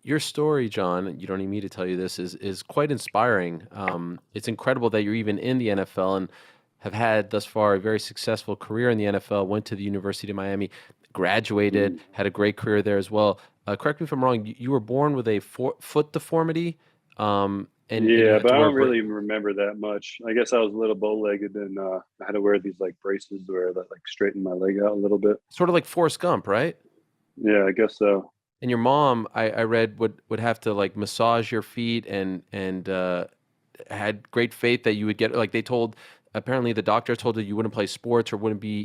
Your story, John, you don't need me to tell you this, is quite inspiring. It's incredible that you're even in the NFL and have had thus far a very successful career in the NFL. Went to the University of Miami, graduated, Mhm. had a great career there as well. Correct me if I'm wrong. You were born with a foot deformity, and you Yeah, had but to I wear a don't brace. really remember that much. I guess I was a little bow-legged and I had to wear these like braces where that like straighten my leg out a little bit. Sort of like Forrest Gump, right? Yeah, I guess so. And your mom, I read, would have to like massage your feet and had great faith that you would get, like they told, apparently the doctor told her you wouldn't play sports or wouldn't be,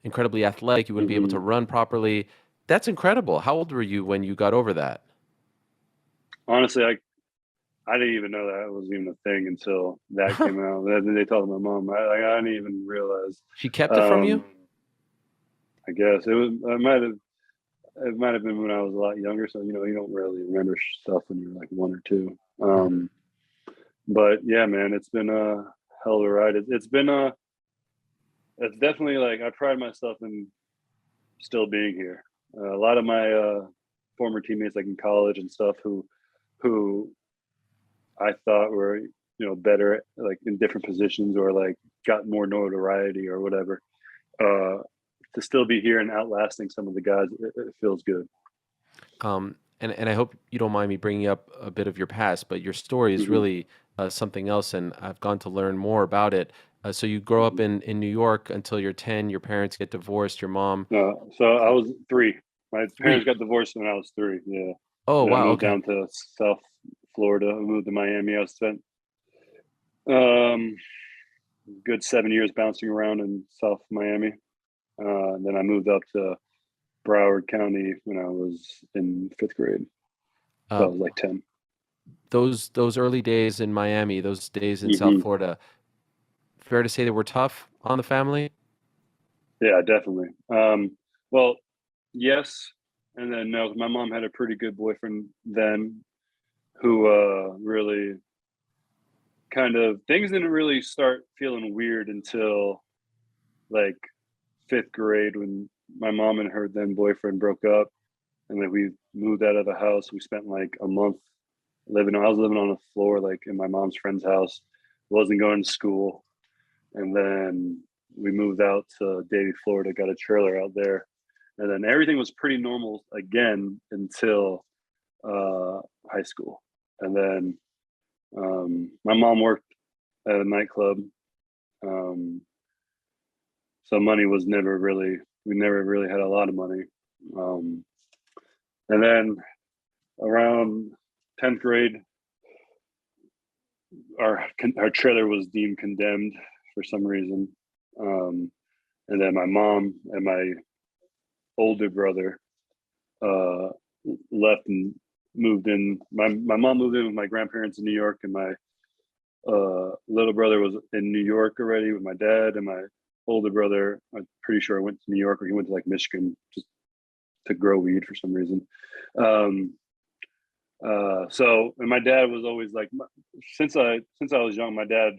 incredibly athletic, you wouldn't be able to hmm run properly. That's incredible. How old were you when you got over that? Honestly, I didn't even know that was even a thing until that came out. Then they told my mom. I didn't even realize. She kept it from you? Um, I guess it might have been when I was a lot younger. So you don't really remember stuff when you're like one or two. Mhm. But yeah, man, it's been a hell of a ride. It's been a it's definitely like I pride myself in still being here. A lot of my former teammates, like in college and stuff, who I thought were better, like in different positions or like got more notoriety or whatever. Uh, to still be here and outlasting some of the guys, it feels good. And I hope you don't mind me bringing up a bit of your past, but your story is hmm really something else, and I've gone to learn more about it. So you grow up hmm in New York until you're 10. Your parents get divorced. Your mom, So I was three. My parents 3. got divorced when I was three. Yeah, Oh, and I wow. moved Okay. down to South Florida. I moved to Miami. I spent um, good 7 years bouncing around in South Miami. And then I moved up to Broward County when I was in fifth grade. So I Uh, was like 10. those early days in Miami, those days in South hmm Florida, fair to say they were tough on the family? Yeah, definitely. Well, yes, and then no. My mom had a pretty good boyfriend then, who really kind of things didn't really start feeling weird until like fifth grade when my mom and her then boyfriend broke up, and then we moved out of the house. We spent like a month living. I was living on the floor, like in my mom's friend's house. Wasn't going to school, and then we moved out to Davie, Florida. Got a trailer out there, and then everything was pretty normal again until uh, high school. And then my mom worked at a nightclub, um, so money was never really. We never really had a lot of money. Um, and then around 10th grade, our trailer was deemed condemned for some reason. Um, and then my mom and my older brother uh, left and moved in. My mom moved in with my grandparents in New York, and my little brother was in New York already with my dad, and my older brother, I'm pretty sure, went to New York, or he went to like Michigan just to grow weed for some reason. Um, and my dad was always like, since I was young, my dad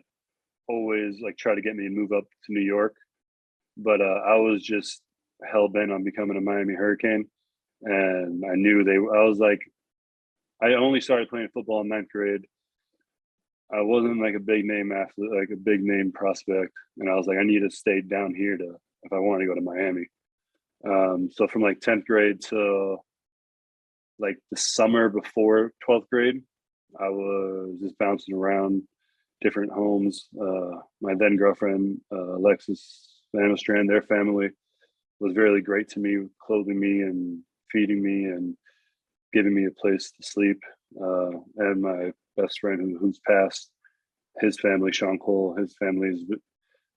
always like tried to get me to move up to New York, but I was just hell bent on becoming a Miami Hurricane, and I knew they. I was like, I only started playing football in ninth grade. I wasn't like a big name athlete, like a big name prospect, and I was like, I need to stay down here to if I want to go to Miami. So from like 10th grade to like the summer before 12th grade, I was just bouncing around different homes. My then girlfriend, Alexis Van Ostrand, their family was really great to me, clothing me and feeding me and giving me a place to sleep. And my best friend who's passed, his family, Sean Cole, his family is.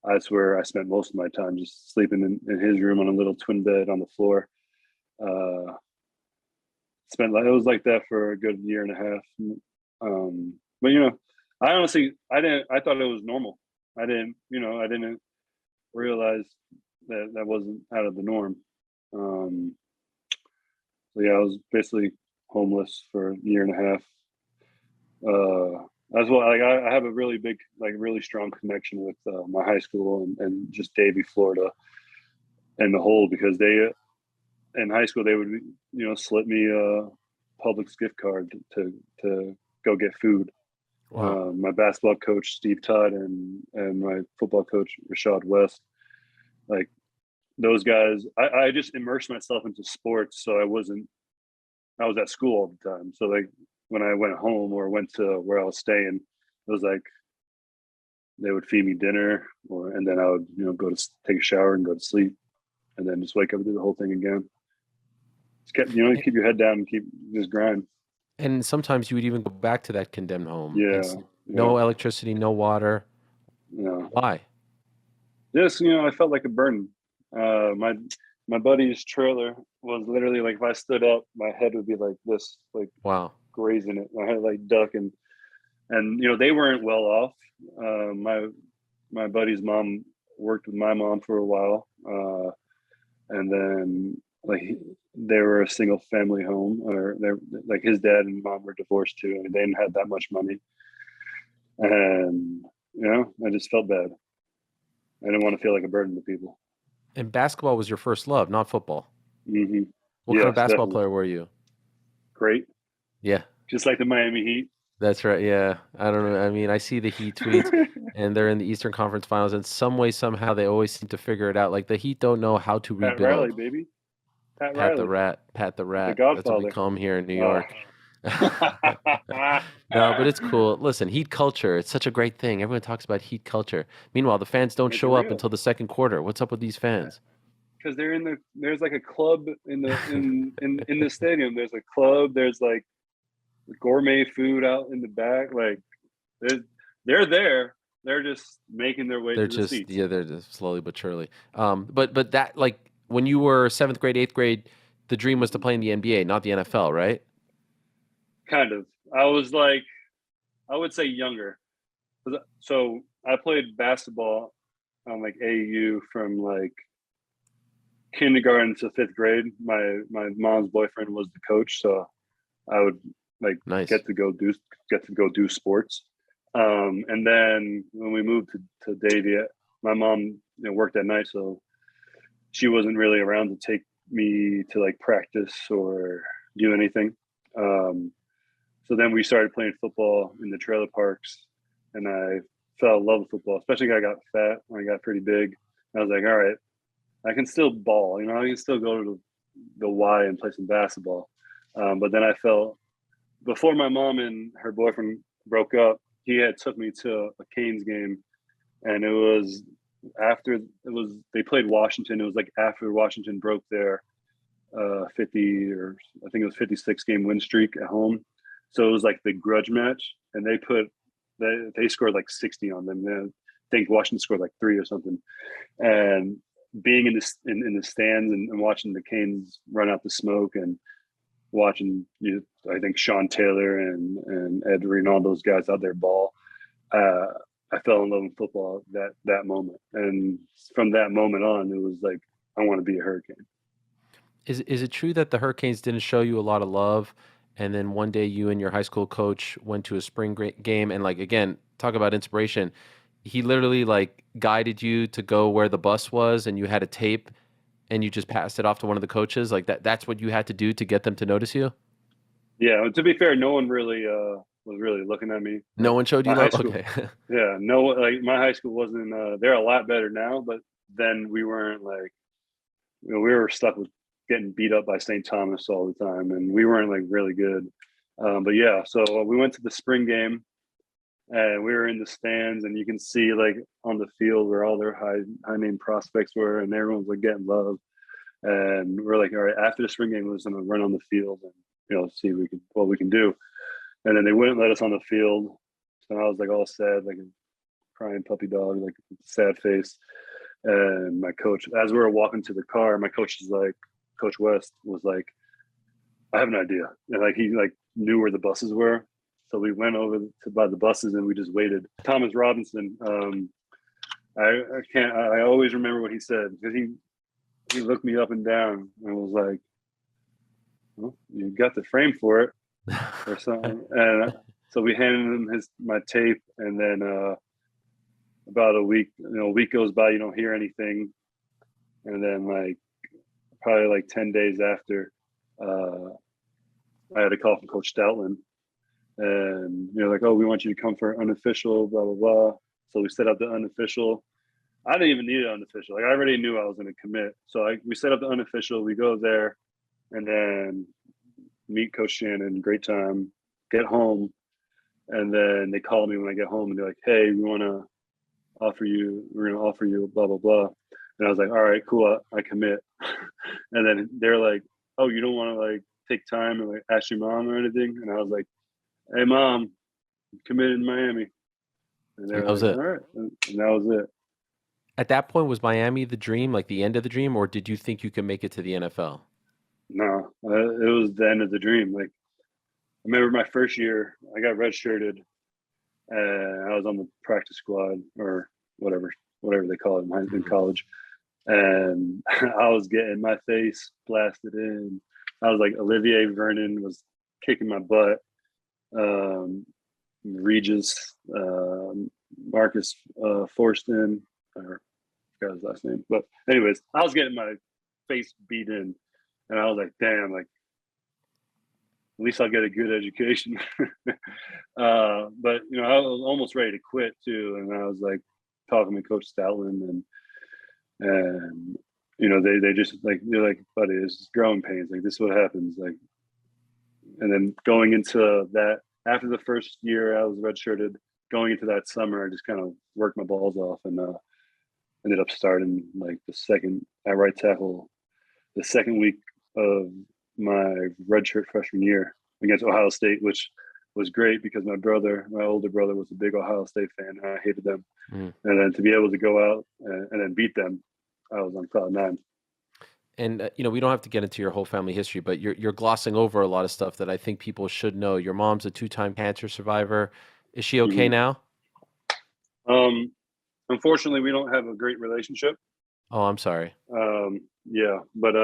That's where I spent most of my time, just sleeping in his room on a little twin bed on the floor. Uh, Spent like it was like that for a good year and a half. But I honestly, I thought it was normal. I didn't realize that that wasn't out of the norm. Um, so yeah, I was basically homeless for a year and a half. As well, like I have a really big, like really strong connection with my high school and just Davie, Florida, and the whole because they in high school they would slip me Publix gift card to go get food. Wow. My basketball coach Steve Todd and my football coach Rashad West, like those guys, I just immersed myself into sports, so I was at school all the time. So like when I went home or went to where I was staying, it was like they would feed me dinner, and then I would go to take a shower and go to sleep, and then just wake up and do the whole thing again. Just keep your head down and keep just grind. And sometimes you would even go back to that condemned home and Yeah, yeah, no electricity, no water. yeah. Why? Just I felt like a burden. My buddy's trailer was literally like if I stood up, my head would be like this, like Wow. grazing it. My head like duck and they weren't well off. My buddy's mom worked with my mom for a while, and then like they were a single family home, or they're like his dad and mom were divorced too, and they didn't have that much money, and I just felt bad. I didn't want to feel like a burden to people. And basketball was your first love, not football. Hmm. What kind of Yes, basketball definitely player were you? great. Yeah, Just like the Miami Heat. that's right. Yeah. I don't know. I mean, I see the Heat tweets and they're in the Eastern Conference Finals, and some way, somehow, they always seem to figure it out. Like the Heat don't know how to Pat Riley, rebuild. baby. Pat Pat the Riley, Rat, Pat the the Rat. That's what we Godfather. call him here in New Uh, York. No, but it's cool. Listen, Heat culture, it's such a great thing. Everyone talks about Heat culture. Meanwhile, the fans don't it's show up real until the second quarter. What's up with these fans? because there's like a club in the stadium. There's a club. There's like gourmet food out in the back. Like they're they're there. They're just making their way They're to the just, seats. yeah, they're just slowly but surely. But that, like when you were seventh grade, eighth grade, the dream was to play in the NBA, not the NFL, right? Kind of. I was like, I would say younger. So I played basketball on like AU from like kindergarten to fifth grade. My mom's boyfriend was the coach, so I would like Nice. get to go do sports. And then when we moved to Davie, my mom worked at night, so she wasn't really around to take me to like practice or do anything. Um, so then we started playing football in the trailer parks, and I fell in love with football, especially when I got fat, when I got pretty big. I was like, all right, I can still ball, I can still go to the Y and play some basketball. But then I felt before my mom and her boyfriend broke up, he had took me to a Canes game, and it was after they played Washington. It was like after Washington broke their 50, or I think it was 56 game win streak at home. So it was like the grudge match, and they scored like 60 on them. I think Washington scored like 3 or something, and being in the stands and watching the Canes run out the smoke and watching I think Sean Taylor and Ed Reed and all those guys out there ball. Uh, I fell in love with football that moment, and from that moment on, it was like I want to be a Hurricane. Is it true that the Hurricanes didn't show you a lot of love, and then one day you and your high school coach went to a game, and like again, talk about inspiration. He literally like guided you to go where the bus was, and you had a tape, and you just passed it off to one of the coaches. Like that's what you had to do to get them to notice you. Yeah, to be fair, no one really was really looking at me. No Like one showed you my high love. school, Okay. yeah, no, like my high school wasn't. They're a lot better now, but then we weren't like we were stuck with getting beat up by St. Thomas all the time, and we weren't like really good. But yeah, so we went to the spring game, and we were in the stands, and you can see like on the field where all their high name prospects were, and everyone's like getting love. And we're like, all right, after the spring game, we're just gonna run on the field and see what we can do. And then they wouldn't let us on the field, so I was like all sad, like a crying puppy dog, like sad face. And my coach, as we were walking to the car, my coach is like, Coach West was like, I have an idea, and like he like knew where the buses were, so we went over to by the buses and we just waited. Thomas Robinson, I can't, I always remember what he said because he looked me up and down and was like, well, you got the frame for it or something. And so we handed him my tape, and then about a week goes by, you don't hear anything, and then like probably like 10 days after, I had a call from Coach Stoutland, and like, oh, we want you to come for unofficial, blah blah blah. So we set up the unofficial. I didn't even need an unofficial. Like I already knew I was going to commit. So we set up the unofficial. We go there, and then meet Coach Shannon. Great time. Get home, and then they call me when I get home, and they're like, "Hey, we want to offer you. We're going to offer you blah blah blah." And I was like, "All right, cool. I commit." And then they're like, "Oh, you don't want to like take time and like ask your mom or anything?" And I was like, "Hey, mom, I'm committed in Miami." And And they're that was like, "All it. right," and that was it. At that point, was Miami the dream, like the end of the dream, or did you think you could make it to the NFL? No, it was the end of the dream. Like I remember my first year, I got redshirted, and I was on the practice squad or whatever they call it in Mhm. college, and I was getting my face blasted in. I was like Olivier Vernon was kicking my butt. Um, Regis, Marcus Forston, or I forgot his last name. But anyways, I was getting my face beat in, and I was like, damn, like at least I'll get a good education. But I was almost ready to quit too, and I was like talking to Coach Stoutland, and they just like they're like, buddy, this is growing pains. Like this is what happens. Like, and then going into that after the first year, I was redshirted. Going into that summer, I just kind of worked my balls off and ended up starting like the second at right tackle the second week of my redshirt freshman year against Ohio State, which was great because my older brother, was a big Ohio State fan, and I hated them. Mm. And then to be able to go out and then beat them, I was on cloud nine. And we don't have to get into your whole family history, but you're glossing over a lot of stuff that I think people should know. Your mom's a two-time cancer survivor. Is she okay Mm-hmm. now? Um, Unfortunately, we don't have a great relationship. Oh, I'm sorry. Yeah, but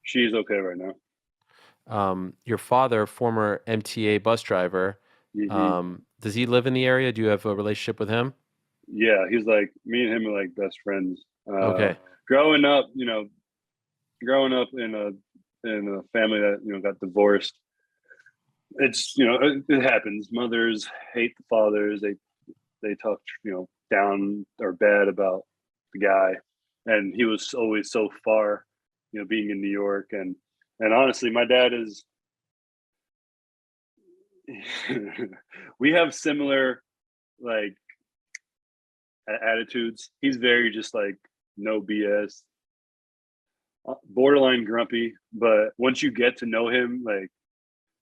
she's okay right now. Your father, former MTA bus driver, Mm-hmm. does he live in the area? Do you have a relationship with him? Yeah, he's like me and him are like best friends. Okay. Growing up, growing up in a family that got divorced, it's it happens. Mothers hate the fathers. They talk down or bad about the guy, and he was always so far, being in New York, and honestly, my dad is. We have similar like attitudes. He's very just like no BS, borderline grumpy. But once you get to know him, like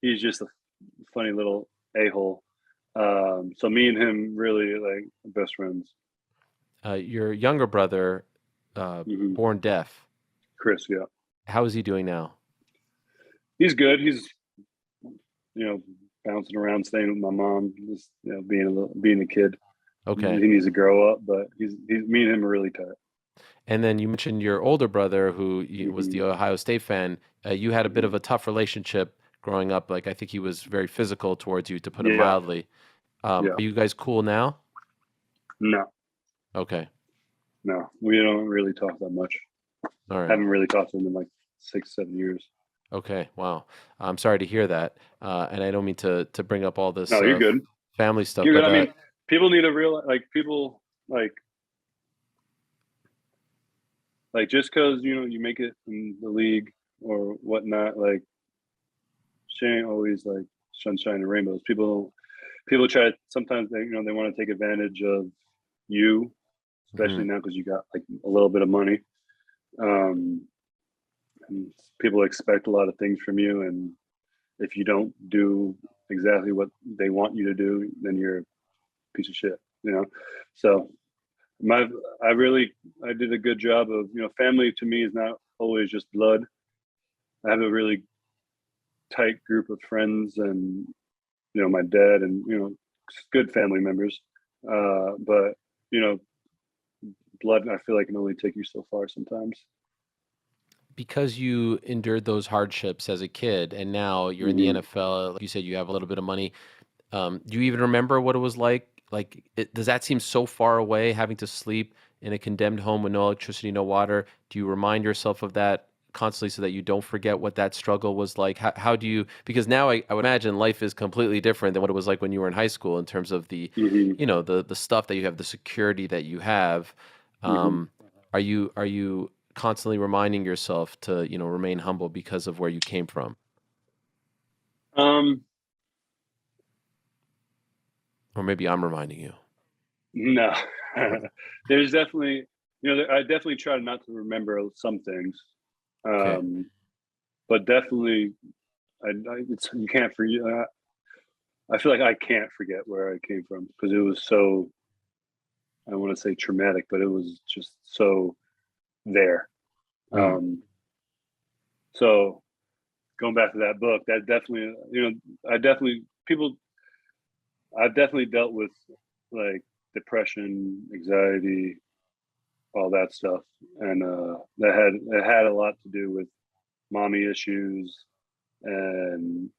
he's just a funny little a hole. So me and him really like best friends. Your younger brother, Mm-hmm. born deaf. Chris, yeah, How is he doing now? he's good. He's you know bouncing around, staying with my mom, just being a kid. He Okay. needs to grow up, but he's me and him are really tight. And then you mentioned your older brother, who was Mm-hmm. the Ohio State fan. You had a bit Mm-hmm. of a tough relationship growing up. Like I think he was very physical towards you, to put it Yeah, mildly. yeah. Are you guys cool now? No, Okay. no, we don't really talk that much. All right. Haven't really talked to him in like 6, 7 years. Okay. Wow. I'm sorry to hear that. And I don't mean to bring up all this No, you're good. family stuff, You're good. but I mean, people need to realize, like, people, like just because you make it in the league or whatnot, like, she ain't always like sunshine and rainbows. People try. Sometimes they want to take advantage of you, especially mhm. now because you got like a little bit of money. Um, and people expect a lot of things from you, and if you don't do exactly what they want you to do, then you're a piece of shit. So my I did a good job of family to me is not always just blood. I have a really tight group of friends, and my dad, and good family members. But you know blood, I feel like, can only take you so far sometimes. Because you endured those hardships as a kid, and now you're in the Hmm. NFL, like you said, you have a little bit of money. Do you even remember what it was like? Like, does that seem so far away, having to sleep in a condemned home with no electricity, no water? Do you remind yourself of that constantly so that you don't forget what that struggle was like? How do you, because now I would imagine life is completely different than what it was like when you were in high school in terms of the, Hmm. the stuff that you have, the security that you have. Hmm. Um, are you constantly reminding yourself to, remain humble because of where you came from? Um, Or maybe I'm reminding you. no, Uh, there's definitely, I definitely try not to remember some things, Okay. um, but definitely, you can't forget. I feel like I can't forget where I came from because it was so, I don't want to say traumatic, but it was just so there. Mm. Um, so going back to that book, that definitely, I definitely people, I've definitely dealt with like depression, anxiety, all that stuff, and it had a lot to do with mommy issues and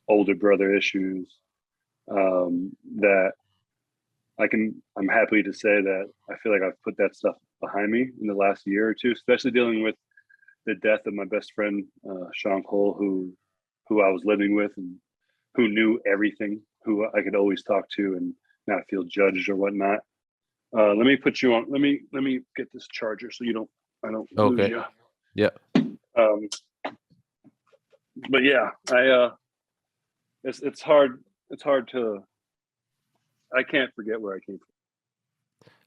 older brother issues. That I'm happy to say that I feel like I've put that stuff behind me in the last year or two, especially dealing with the death of my best friend, Sean Cole, who I was living with and who knew everything, who I could always talk to and not feel judged or whatnot. Let me put you on. Let me get this charger so I don't lose Okay. you. Yeah. Um, but yeah, it's hard. It's hard to. I can't forget where I came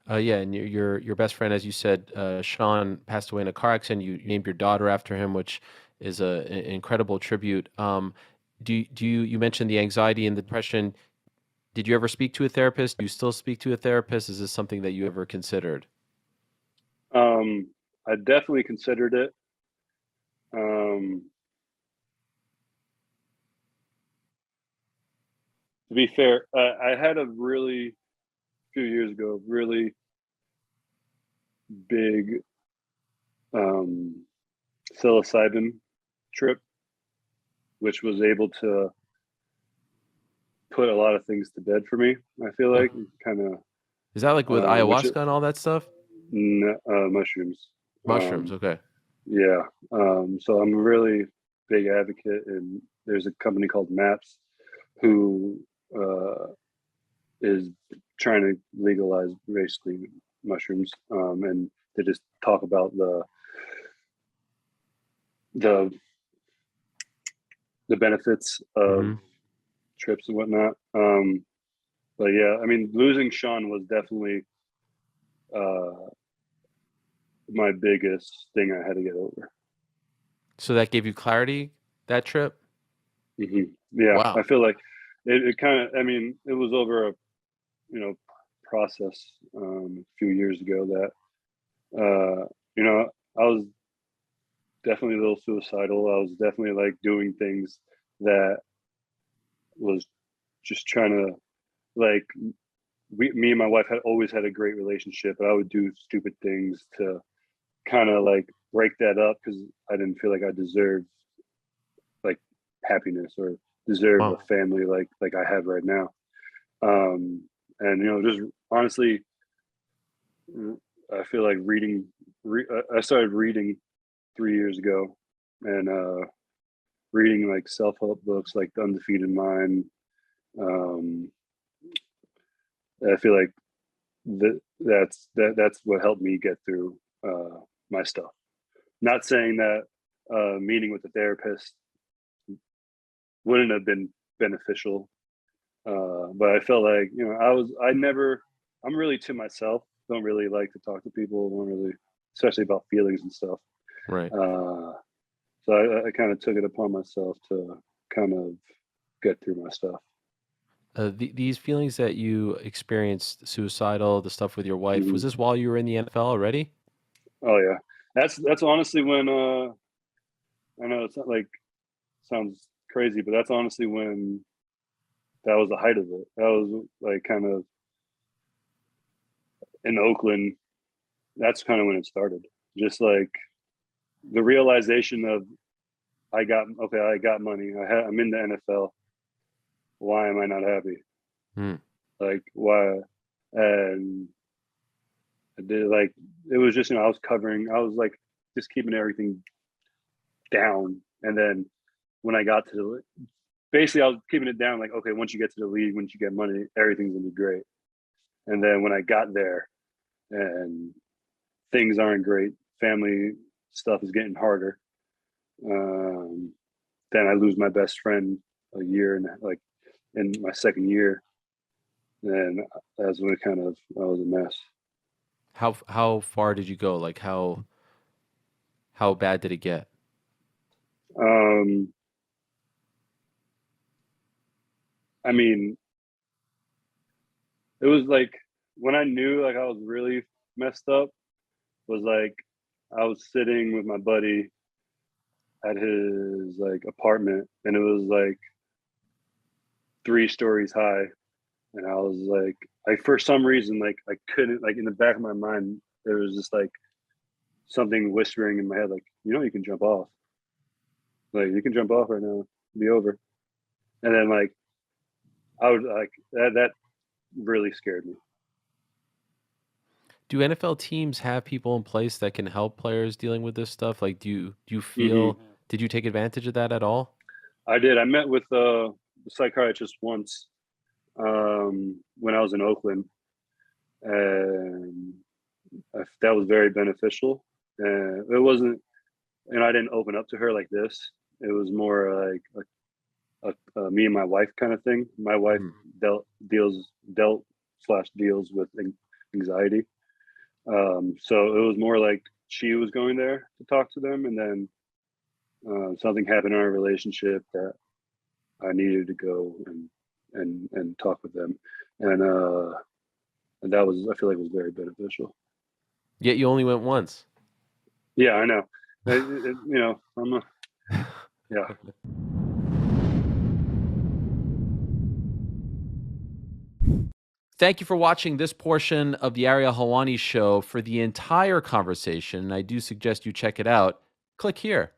Yeah, and your best friend, as you said, Sean, passed away in a car accident. You named your daughter after him, which is an incredible tribute. You mentioned the anxiety and the depression? Did you ever speak to a therapist? Do you still speak to a therapist? Is this something that you ever considered? from. I definitely considered it. Um, to be fair, I had a really few years ago, really big um, psilocybin trip, which was able to put a lot of things to bed for me. I feel Uh, like kind of Is that like with which ayahuasca and all that stuff? mushrooms. Mushrooms. Um, Okay. yeah, so I'm a really big advocate, and there's a company called Maps who is trying to legalize basically mushrooms, and they just talk about the the benefits of Hmm. trips and whatnot. But yeah, I mean, losing Sean was definitely uh, my biggest thing I had to get over. So that gave you clarity, that trip? Yeah, I Wow. feel like it kind of. I mean, it was over a you know process a few years ago that you know I was definitely a little suicidal. I was definitely like doing things that was just trying to like me and my wife had always had a great relationship, but I would do stupid things to kind of like break that up because I didn't feel like I deserved like happiness or deserve a Wow. family like I have right now. And just honestly, I feel like I started reading 3 years ago, and reading like self help books like The Undefeated Mind. Um, I feel like that's what helped me get through my stuff. Not saying that meeting with a therapist wouldn't have been beneficial, but I felt like I'm really to myself. Don't really like to talk to people. Don't really, especially about feelings and stuff. Right. Uh, so I kind of took it upon myself to kind of get through my stuff. These feelings that you experienced, suicidal, the stuff with your wife, was Mhm. this while you were in the NFL already? Oh yeah, that's honestly when I know it's not like sounds crazy, but that's honestly when that was the height of it. That was like kind of in Oakland. That's kind of when it started. Just like the realization of I got money. I'm in the NFL. Why am I not happy? Hmm. Like why? And I did like it was just I was like just keeping everything down. And then when I got to basically I was keeping it down, like, okay, once you get to the league, once you get money, everything's gonna be great. And then when I got there and things aren't great, family stuff is getting harder. Then I lose my best friend a year and like in my second year, and that's when I was a mess. How far did you go? Like how bad did it get? Um, I mean, it was like when I knew like I was really messed up was like I was sitting with my buddy at his like apartment, and it was like 3 stories high, and I was like for some reason like I couldn't, like in the back of my mind there was just like something whispering in my head like, you can jump off, like you can jump off right now, be over. And then like I would like that really scared me. Do NFL teams have people in place that can help players dealing with this stuff? Like, do you Hmm. feel did you take advantage of that at all? I did. I met with the psychiatrist once when I was in Oakland, and that was very beneficial. And it wasn't, and I didn't open up to her like this. It was more like a me and my wife kind of thing. My wife Mhm. dealt slash deals with anxiety, so it was more like she was going there to talk to them, and then something happened in our relationship that I needed to go and talk with them, and that was, I feel like, was very beneficial. Yet you only went once. Yeah, I know. I'm a, yeah. Thank you for watching this portion of the Ariel Helwani show. For the entire conversation, I do suggest you check it out. Click here.